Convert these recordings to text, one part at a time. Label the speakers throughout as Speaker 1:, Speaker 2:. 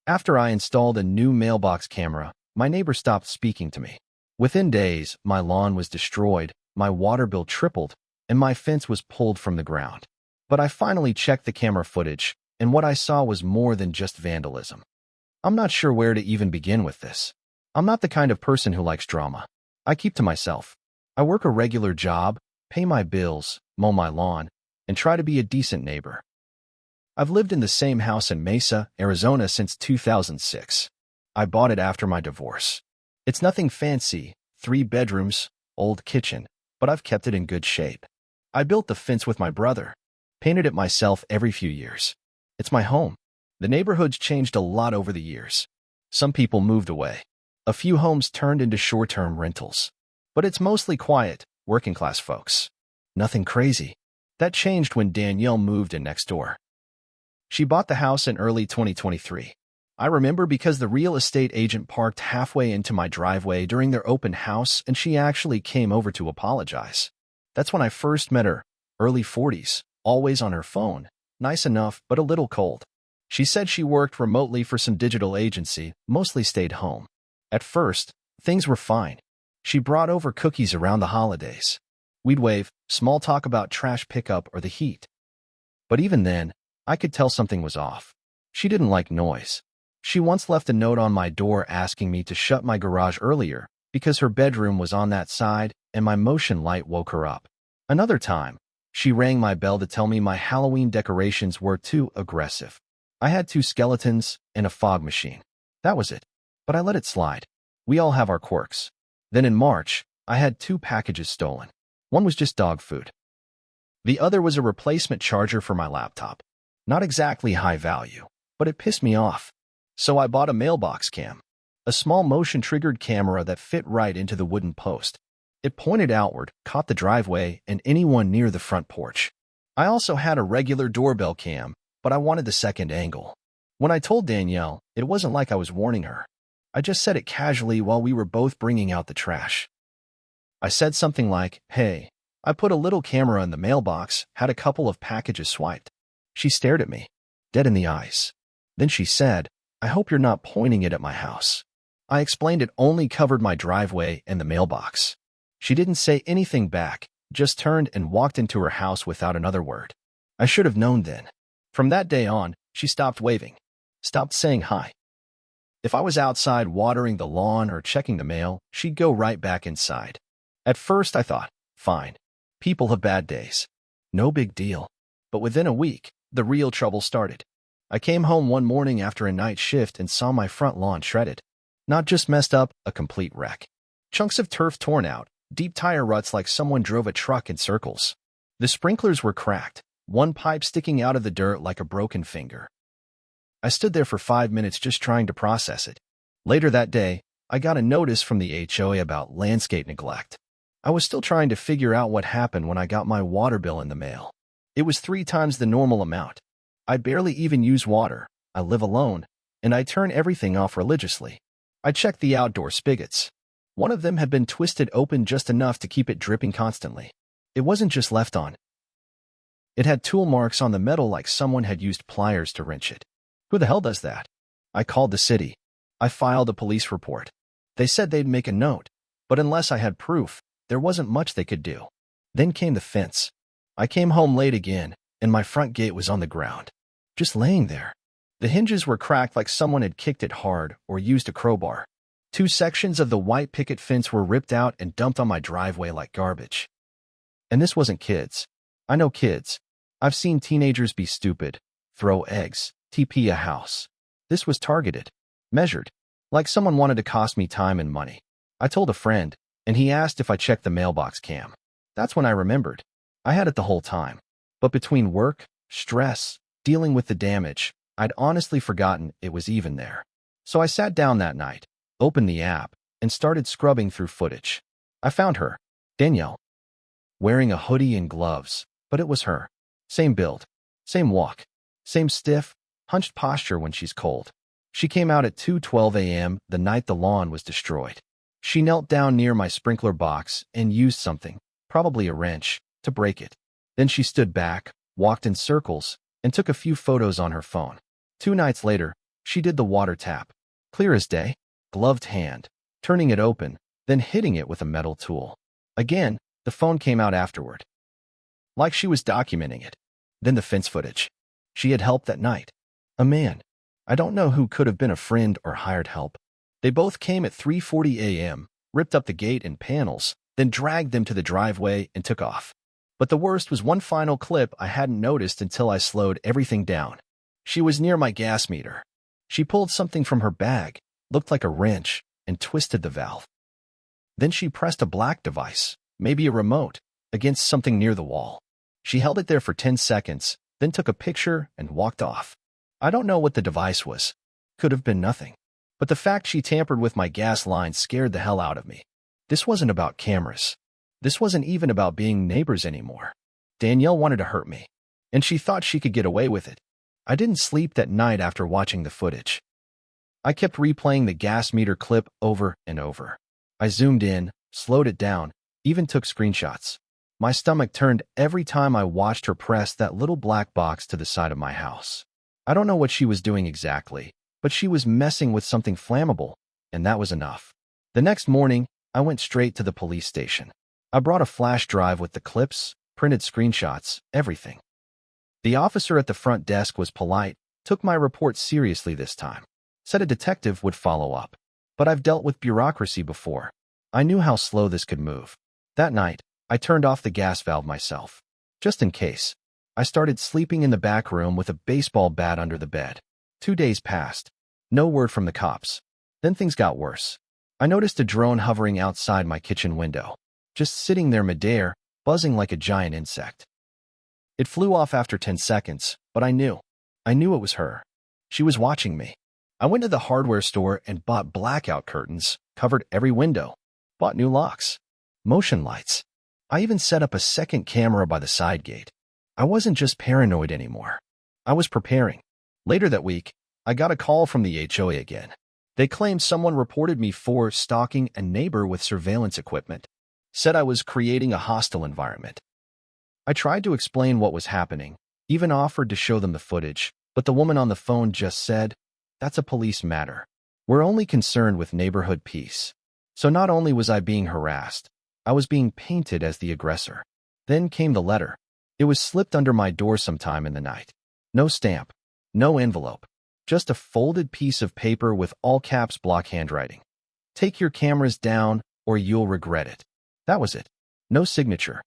Speaker 1: After I installed a new mailbox camera, my neighbor stopped speaking to me. Within days, my lawn was destroyed, my water bill tripled, and my fence was pulled from the ground. But I finally checked the camera footage, and what I saw was more than just vandalism. I'm not sure where to even begin with this. I'm not the kind of person who likes drama. I keep to myself. I work a regular job, pay my bills, mow my lawn, and try to be a decent neighbor. I've lived in the same house in Mesa, Arizona since 2006. I bought it after my divorce. It's nothing fancy, 3 bedrooms, old kitchen, but I've kept it in good shape. I built the fence with my brother, painted it myself every few years. It's my home. The neighborhood's changed a lot over the years. Some people moved away. A few homes turned into short-term rentals. But it's mostly quiet, working-class folks. Nothing crazy. That changed when Danielle moved in next door. She bought the house in early 2023. I remember because the real estate agent parked halfway into my driveway during their open house and she actually came over to apologize. That's when I first met her, early 40s, always on her phone, nice enough but a little cold. She said she worked remotely for some digital agency, mostly stayed home. At first, things were fine. She brought over cookies around the holidays. We'd wave, small talk about trash pickup or the heat. But even then, I could tell something was off. She didn't like noise. She once left a note on my door asking me to shut my garage earlier because her bedroom was on that side and my motion light woke her up. Another time, she rang my bell to tell me my Halloween decorations were too aggressive. I had 2 skeletons and a fog machine. That was it. But I let it slide. We all have our quirks. Then in March, I had 2 packages stolen. One was just dog food. The other was a replacement charger for my laptop. Not exactly high value, but it pissed me off. So I bought a mailbox cam, a small motion-triggered camera that fit right into the wooden post. It pointed outward, caught the driveway, and anyone near the front porch. I also had a regular doorbell cam, but I wanted the second angle. When I told Danielle, it wasn't like I was warning her. I just said it casually while we were both bringing out the trash. I said something like, "Hey, I put a little camera in the mailbox, had a couple of packages swiped." She stared at me, dead in the eyes. Then she said, "I hope you're not pointing it at my house." I explained it only covered my driveway and the mailbox. She didn't say anything back, just turned and walked into her house without another word. I should have known then. From that day on, she stopped waving, stopped saying hi. If I was outside watering the lawn or checking the mail, she'd go right back inside. At first I thought, fine, people have bad days. No big deal. But within a week, the real trouble started. I came home one morning after a night shift and saw my front lawn shredded. Not just messed up, a complete wreck. Chunks of turf torn out, deep tire ruts like someone drove a truck in circles. The sprinklers were cracked, one pipe sticking out of the dirt like a broken finger. I stood there for 5 minutes just trying to process it. Later that day, I got a notice from the HOA about landscape neglect. I was still trying to figure out what happened when I got my water bill in the mail. It was 3 times the normal amount. I barely even use water. I live alone, and I turn everything off religiously. I checked the outdoor spigots. One of them had been twisted open just enough to keep it dripping constantly. It wasn't just left on. It had tool marks on the metal like someone had used pliers to wrench it. Who the hell does that? I called the city. I filed a police report. They said they'd make a note, but unless I had proof, there wasn't much they could do. Then came the fence. I came home late again, and my front gate was on the ground, just laying there. The hinges were cracked like someone had kicked it hard or used a crowbar. 2 sections of the white picket fence were ripped out and dumped on my driveway like garbage. And this wasn't kids. I know kids. I've seen teenagers be stupid, throw eggs, TP a house. This was targeted, measured, like someone wanted to cost me time and money. I told a friend, and he asked if I checked the mailbox cam. That's when I remembered. I had it the whole time. But between work, stress, dealing with the damage, I'd honestly forgotten it was even there. So I sat down that night, opened the app, and started scrubbing through footage. I found her, Danielle, wearing a hoodie and gloves, but it was her. Same build, same walk, same stiff, hunched posture when she's cold. She came out at 2:12 a.m. the night the lawn was destroyed. She knelt down near my sprinkler box and used something, probably a wrench, to break it. Then she stood back, walked in circles, and took a few photos on her phone. 2 nights later, She did the water tap, clear as day, gloved hand, turning it open, then hitting it with a metal tool. Again, the phone came out afterward, like she was documenting it. Then the fence footage. She had help that night. A man. I don't know who, could have been a friend or hired help. They both came at 3:40 a.m., ripped up the gate and panels, then dragged them to the driveway and took off. But the worst was one final clip I hadn't noticed until I slowed everything down. She was near my gas meter. She pulled something from her bag, looked like a wrench, and twisted the valve. Then she pressed a black device, maybe a remote, against something near the wall. She held it there for 10 seconds, then took a picture and walked off. I don't know what the device was. Could have been nothing. But the fact she tampered with my gas line scared the hell out of me. This wasn't about cameras. This wasn't even about being neighbors anymore. Danielle wanted to hurt me, and she thought she could get away with it. I didn't sleep that night after watching the footage. I kept replaying the gas meter clip over and over. I zoomed in, slowed it down, even took screenshots. My stomach turned every time I watched her press that little black box to the side of my house. I don't know what she was doing exactly, but she was messing with something flammable, and that was enough. The next morning, I went straight to the police station. I brought a flash drive with the clips, printed screenshots, everything. The officer at the front desk was polite, took my report seriously this time, said a detective would follow up. But I've dealt with bureaucracy before. I knew how slow this could move. That night, I turned off the gas valve myself, just in case. I started sleeping in the back room with a baseball bat under the bed. 2 days passed. No word from the cops. Then things got worse. I noticed a drone hovering outside my kitchen window, just sitting there midair, buzzing like a giant insect. It flew off after 10 seconds, but I knew it was her. She was watching me. I went to the hardware store and bought blackout curtains, covered every window, bought new locks, motion lights. I even set up a second camera by the side gate. I wasn't just paranoid anymore. I was preparing. Later that week, I got a call from the HOA again. They claimed someone reported me for stalking a neighbor with surveillance equipment, said I was creating a hostile environment. I tried to explain what was happening, even offered to show them the footage, but the woman on the phone just said, "That's a police matter. We're only concerned with neighborhood peace." So not only was I being harassed, I was being painted as the aggressor. Then came the letter. It was slipped under my door sometime in the night. No stamp, no envelope, just a folded piece of paper with all caps block handwriting. "Take your cameras down or you'll regret it." That was it. No signature.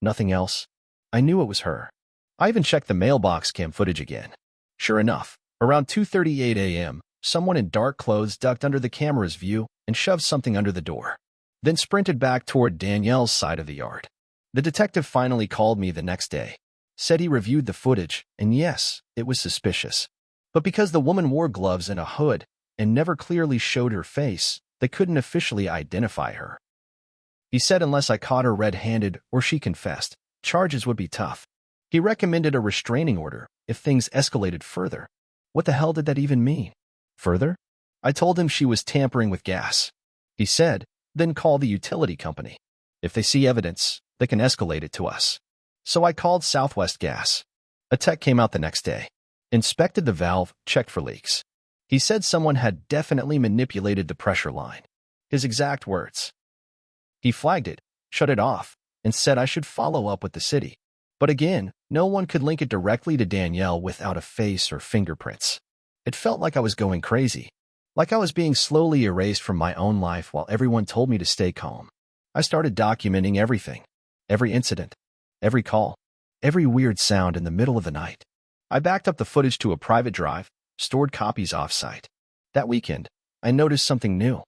Speaker 1: Nothing else. I knew it was her. I even checked the mailbox cam footage again. Sure enough, around 2:38 a.m., someone in dark clothes ducked under the camera's view and shoved something under the door, then sprinted back toward Danielle's side of the yard. The detective finally called me the next day, said he reviewed the footage, and yes, it was suspicious. But because the woman wore gloves and a hood and never clearly showed her face, they couldn't officially identify her. He said unless I caught her red-handed or she confessed, charges would be tough. He recommended a restraining order if things escalated further. What the hell did that even mean? Further? I told him she was tampering with gas. He said, then call the utility company. If they see evidence, they can escalate it to us. So I called Southwest Gas. A tech came out the next day, inspected the valve, checked for leaks. He said someone had definitely manipulated the pressure line. His exact words. He flagged it, shut it off, and said I should follow up with the city. But again, no one could link it directly to Danielle without a face or fingerprints. It felt like I was going crazy, like I was being slowly erased from my own life while everyone told me to stay calm. I started documenting everything, every incident, every call, every weird sound in the middle of the night. I backed up the footage to a private drive, stored copies off-site. That weekend, I noticed something new.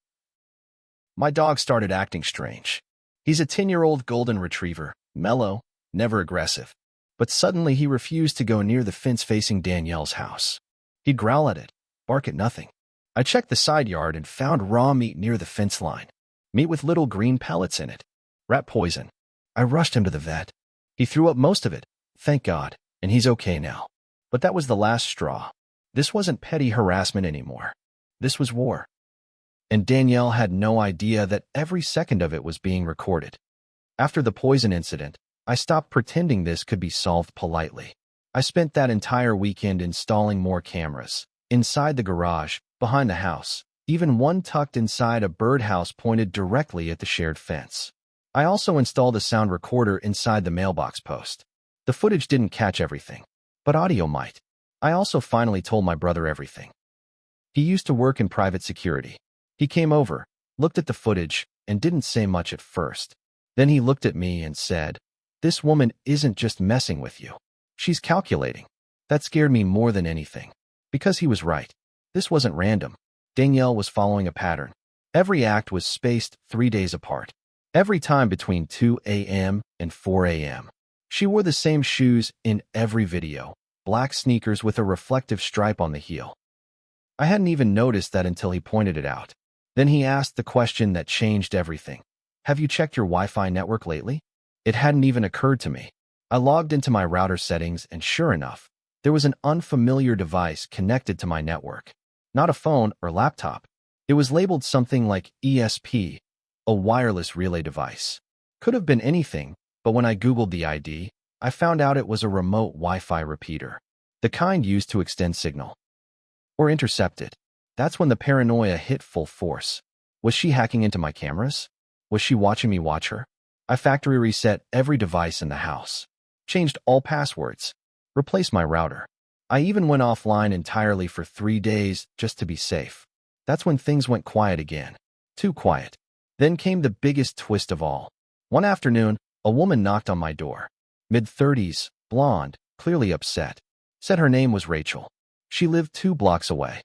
Speaker 1: My dog started acting strange. He's a 10-year-old golden retriever, mellow, never aggressive. But suddenly he refused to go near the fence facing Danielle's house. He'd growl at it, bark at nothing. I checked the side yard and found raw meat near the fence line. Meat with little green pellets in it. Rat poison. I rushed him to the vet. He threw up most of it, thank God, and he's okay now. But that was the last straw. This wasn't petty harassment anymore. This was war. And Danielle had no idea that every second of it was being recorded. After the poison incident, I stopped pretending this could be solved politely. I spent that entire weekend installing more cameras, inside the garage, behind the house. Even one tucked inside a birdhouse pointed directly at the shared fence. I also installed a sound recorder inside the mailbox post. The footage didn't catch everything, but audio might. I also finally told my brother everything. He used to work in private security. He came over, looked at the footage, and didn't say much at first. Then he looked at me and said, "This woman isn't just messing with you. She's calculating." That scared me more than anything. Because he was right. This wasn't random. Danielle was following a pattern. Every act was spaced 3 days apart. Every time between 2 a.m. and 4 a.m. She wore the same shoes in every video, black sneakers with a reflective stripe on the heel. I hadn't even noticed that until he pointed it out. Then he asked the question that changed everything. "Have you checked your Wi-Fi network lately?" It hadn't even occurred to me. I logged into my router settings and sure enough, there was an unfamiliar device connected to my network. Not a phone or laptop. It was labeled something like ESP, a wireless relay device. Could have been anything, but when I Googled the ID, I found out it was a remote Wi-Fi repeater, the kind used to extend signal or intercept it. That's when the paranoia hit full force. Was she hacking into my cameras? Was she watching me watch her? I factory reset every device in the house, changed all passwords, replaced my router. I even went offline entirely for 3 days just to be safe. That's when things went quiet again. Too quiet. Then came the biggest twist of all. One afternoon, a woman knocked on my door. Mid-30s, blonde, clearly upset. Said her name was Rachel. She lived 2 blocks away.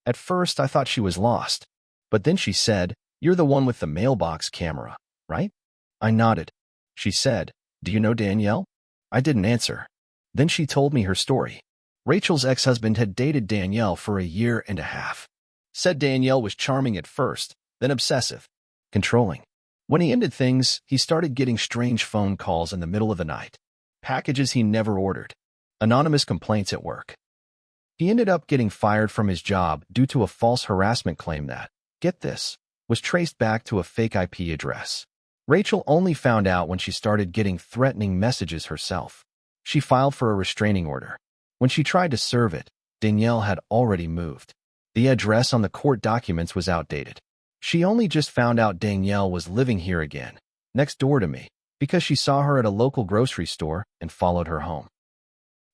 Speaker 1: At first, I thought she was lost. But then she said, "You're the one with the mailbox camera, right?" I nodded. She said, "Do you know Danielle?" I didn't answer. Then she told me her story. Rachel's ex-husband had dated Danielle for 1.5 years. Said Danielle was charming at first, then obsessive, controlling. When he ended things, he started getting strange phone calls in the middle of the night. Packages he never ordered. Anonymous complaints at work. He ended up getting fired from his job due to a false harassment claim that, get this, was traced back to a fake IP address. Rachel only found out when she started getting threatening messages herself. She filed for a restraining order. When she tried to serve it, Danielle had already moved. The address on the court documents was outdated. She only just found out Danielle was living here again, next door to me, because she saw her at a local grocery store and followed her home.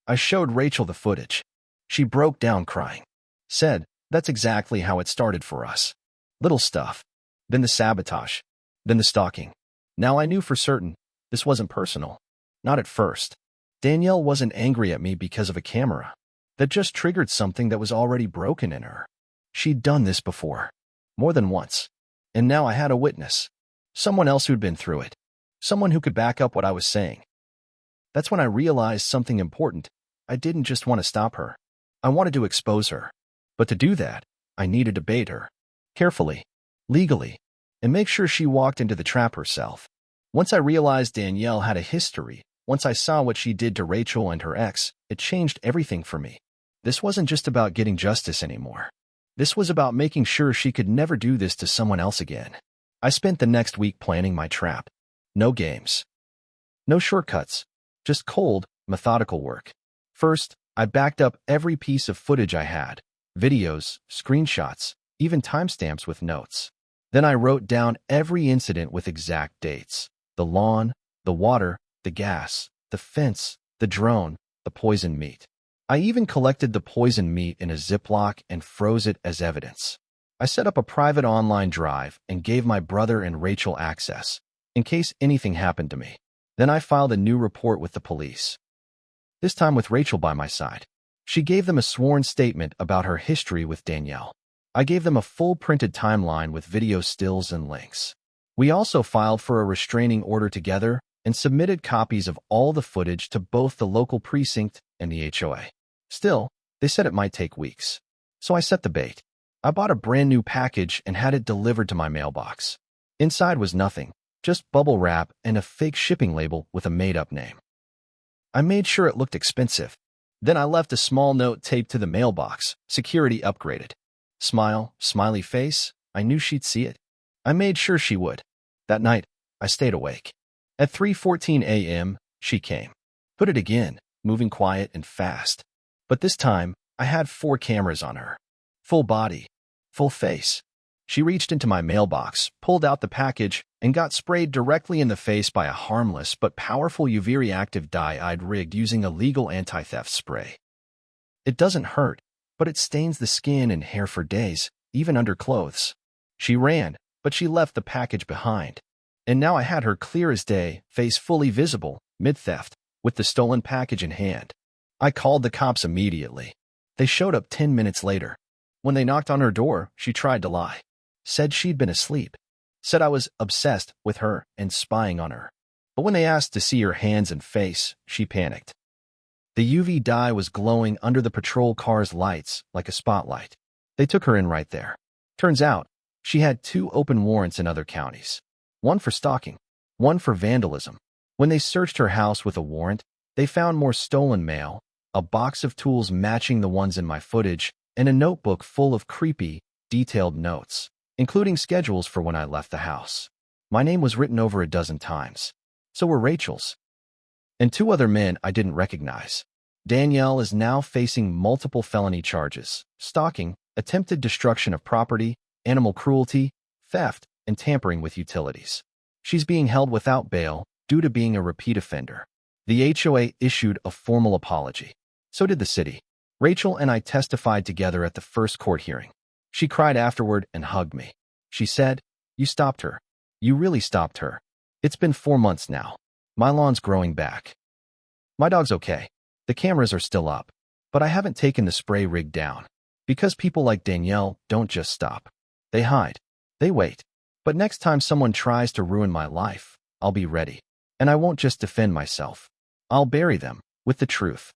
Speaker 1: I showed Rachel the footage. She broke down crying. Said, "That's exactly how it started for us. Little stuff. Then the sabotage. Then the stalking. Now I knew for certain this wasn't personal. Not at first. Danielle wasn't angry at me because of a camera. That just triggered something that was already broken in her. She'd done this before. More than once. And now I had a witness. Someone else who'd been through it. Someone who could back up what I was saying. That's when I realized something important. I didn't just want to stop her. I wanted to expose her. But to do that, I needed to bait her. Carefully. Legally. And make sure she walked into the trap herself. Once I realized Danielle had a history, once I saw what she did to Rachel and her ex, it changed everything for me. This wasn't just about getting justice anymore. This was about making sure she could never do this to someone else again. I spent the next week planning my trap. No games. No shortcuts. Just cold, methodical work. First, I backed up every piece of footage I had. Videos, screenshots, even timestamps with notes. Then I wrote down every incident with exact dates. The lawn, the water, the gas, the fence, the drone, the poisoned meat. I even collected the poisoned meat in a Ziploc and froze it as evidence. I set up a private online drive and gave my brother and Rachel access, in case anything happened to me. Then I filed a new report with the police. This time with Rachel by my side. She gave them a sworn statement about her history with Danielle. I gave them a full printed timeline with video stills and links. We also filed for a restraining order together and submitted copies of all the footage to both the local precinct and the HOA. Still, they said it might take weeks. So I set the bait. I bought a brand new package and had it delivered to my mailbox. Inside was nothing, just bubble wrap and a fake shipping label with a made-up name. I made sure it looked expensive. Then I left a small note taped to the mailbox, security upgraded. Smile, smiley face, I knew she'd see it. I made sure she would. That night, I stayed awake. At 3:14 a.m., she came. Put it again, moving quiet and fast. But this time, I had 4 cameras on her. Full body, full face. She reached into my mailbox, pulled out the package, and got sprayed directly in the face by a harmless but powerful UV-reactive dye I'd rigged using a legal anti-theft spray. It doesn't hurt, but it stains the skin and hair for days, even under clothes. She ran, but she left the package behind. And now I had her clear as day, face fully visible, mid-theft, with the stolen package in hand. I called the cops immediately. They showed up 10 minutes later. When they knocked on her door, she tried to lie. Said she'd been asleep. Said I was obsessed with her and spying on her. But when they asked to see her hands and face, she panicked. The UV dye was glowing under the patrol car's lights like a spotlight. They took her in right there. Turns out, she had 2 open warrants in other counties. One for stalking, one for vandalism. When they searched her house with a warrant, they found more stolen mail, a box of tools matching the ones in my footage, and a notebook full of creepy, detailed notes, including schedules for when I left the house. My name was written over a dozen times. So were Rachel's. And 2 other men I didn't recognize. Danielle is now facing multiple felony charges: stalking, attempted destruction of property, animal cruelty, theft, and tampering with utilities. She's being held without bail due to being a repeat offender. The HOA issued a formal apology. So did the city. Rachel and I testified together at the first court hearing. She cried afterward and hugged me. She said, "You stopped her. You really stopped her. It's been 4 months now. My lawn's growing back. My dog's okay. The cameras are still up. But I haven't taken the spray rig down. Because people like Danielle don't just stop. They hide. They wait. But next time someone tries to ruin my life, I'll be ready. And I won't just defend myself. I'll bury them with the truth."